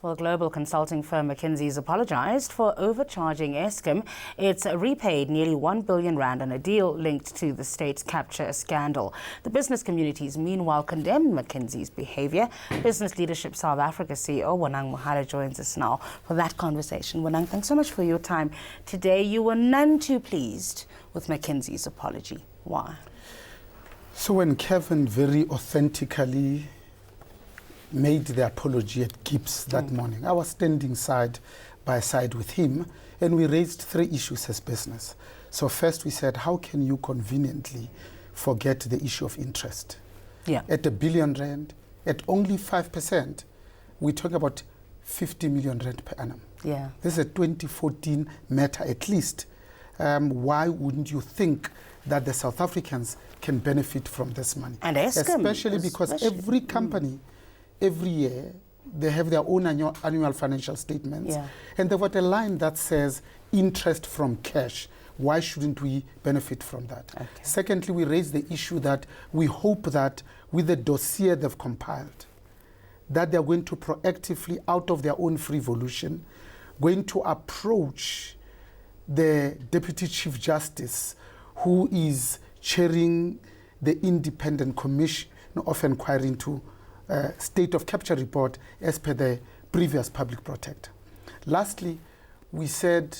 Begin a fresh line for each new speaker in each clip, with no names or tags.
Well, global consulting firm McKinsey's apologised for overcharging Eskom. It's repaid nearly 1 billion rand on a deal linked to the state's capture scandal. The business communities, meanwhile, condemned McKinsey's behaviour. Business Leadership South Africa CEO Bonang Mohale joins us now for that conversation. Bonang, thanks so much for your time today. You were none too pleased with McKinsey's apology. Why?
So when Kevin very authentically made the apology at Gibbs that morning, I was standing side by side with him, and we raised 3 issues as business. So first we said, how can you conveniently forget the issue of interest?
Yeah.
At R1 billion, at only 5%, we're talking about 50 million rand per annum.
Yeah.
This is a 2014 matter at least. Why wouldn't you think that the South Africans can benefit from this money?
And Eskom,
especially because every company, every year, they have their own annual financial statements.
Yeah.
And they've got a line that says interest from cash. Why shouldn't we benefit from that?
Okay.
Secondly, we raise the issue that we hope that with the dossier they've compiled, that they're going to proactively, out of their own free volition, going to approach the Deputy Chief Justice, who is chairing the Independent Commission of Inquiry into State of Capture report as per the previous public protector. Lastly, we said,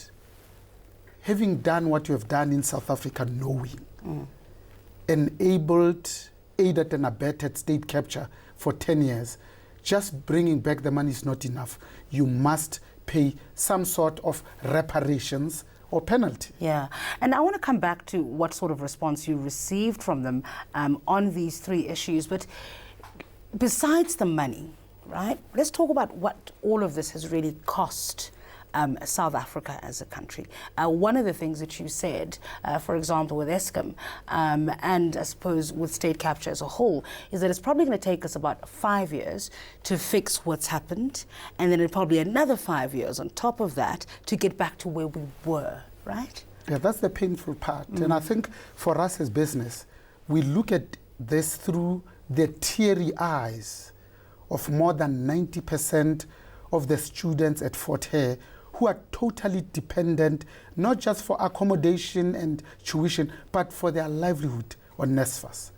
having done what you have done in South Africa, knowing, enabled, aided and abetted state capture for 10 years, just bringing back the money is not enough. You must pay some sort of reparations or penalty.
Yeah, and I want to come back to what sort of response you received from them on these 3 issues, but besides the money, right, let's talk about what all of this has really cost South Africa as a country. One of the things that you said, for example, with Eskom, and I suppose with state capture as a whole, is that it's probably going to take us about 5 years to fix what's happened, and then probably another 5 years on top of that to get back to where we were, right?
Yeah, that's the painful part. And I think for us as business, we look at this through the teary eyes of more than 90% of the students at Fort Hare who are totally dependent, not just for accommodation and tuition, but for their livelihood on NSFAS.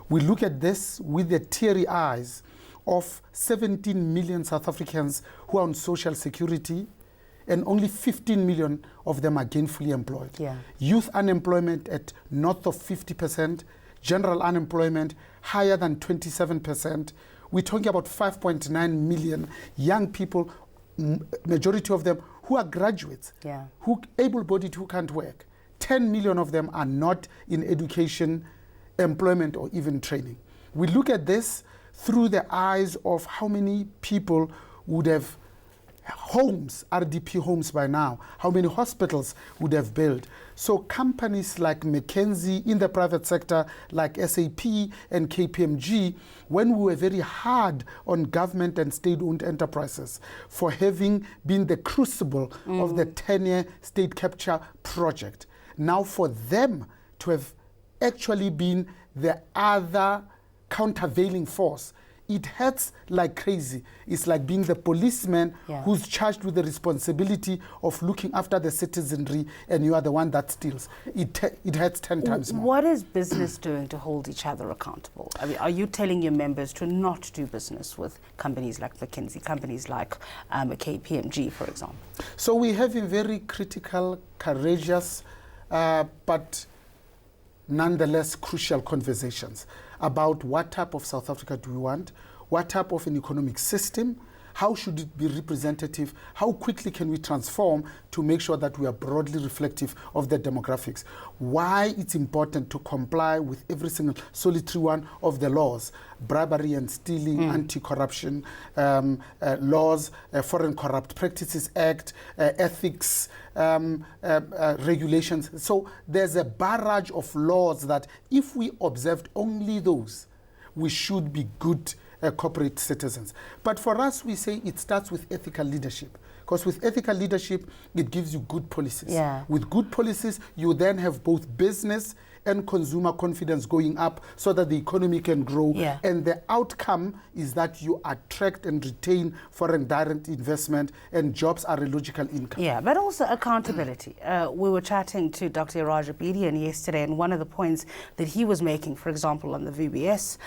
We look at this with the teary eyes of 17 million South Africans who are on social security, and only 15 million of them are gainfully employed.
Yeah.
Youth unemployment at north of 50%, general unemployment higher than 27%. We're talking about 5.9 million young people, majority of them who are graduates, who able-bodied, who can't work. 10 million of them are not in education, employment, or even training. We look at this through the eyes of how many people would have homes, RDP homes by now, how many hospitals would have built. So companies like McKinsey in the private sector, like SAP and KPMG, when we were very hard on government and state-owned enterprises for having been the crucible of the 10-year state capture project, now for them to have actually been the other countervailing force, it hurts like crazy. It's like being the policeman who's charged with the responsibility of looking after the citizenry, and you are the one that steals. It hurts 10 times more.
What is business doing to hold each other accountable? I mean, are you telling your members to not do business with companies like McKinsey, companies like KPMG, for example?
So we're having very critical, courageous, but nonetheless crucial conversations about what type of South Africa do we want, what type of an economic system, how should it be representative, how quickly can we transform to make sure that we are broadly reflective of the demographics, why it's important to comply with every single solitary one of the laws, bribery and stealing, anti-corruption laws, Foreign Corrupt Practices Act, ethics, regulations. So there's a barrage of laws that if we observed only those, we should be good corporate citizens. But for us, we say it starts with ethical leadership. Because with ethical leadership, it gives you good policies.
Yeah.
With good policies, you then have both business and consumer confidence going up so that the economy can grow.
Yeah.
And the outcome is that you attract and retain foreign direct investment, and jobs are a logical income.
Yeah, but also accountability. We were chatting to Dr. Rajapedian yesterday, and one of the points that he was making, for example, on the VBS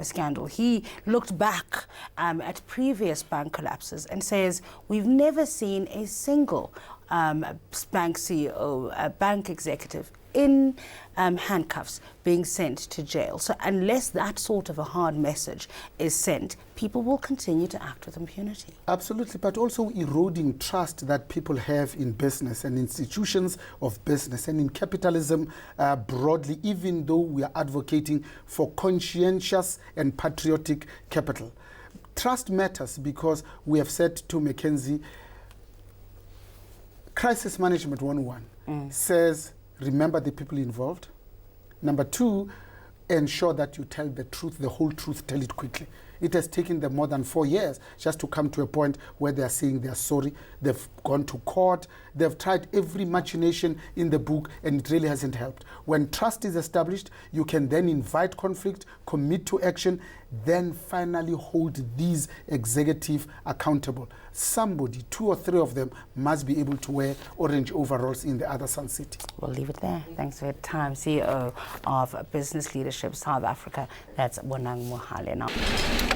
scandal, he looked back at previous bank collapses and says, we've never seen a single bank CEO, a bank executive in handcuffs being sent to jail. So unless that sort of a hard message is sent, people will continue to act with impunity.
Absolutely, but also eroding trust that people have in business and institutions of business and in capitalism broadly, even though we are advocating for conscientious and patriotic capital. Trust matters because we have said to McKinsey, Crisis Management 101 says, remember the people involved. Number two, ensure that you tell the truth, the whole truth, tell it quickly. It has taken them more than 4 years just to come to a point where they are saying they are sorry. They've gone to court. They've tried every machination in the book, and it really hasn't helped. When trust is established, you can then invite conflict, commit to action, then finally hold these executives accountable. Somebody, 2 or 3 of them, must be able to wear orange overalls in the other Sun City.
We'll leave it there. Thanks for your time. CEO of Business Leadership South Africa, that's Bonang Mohale now.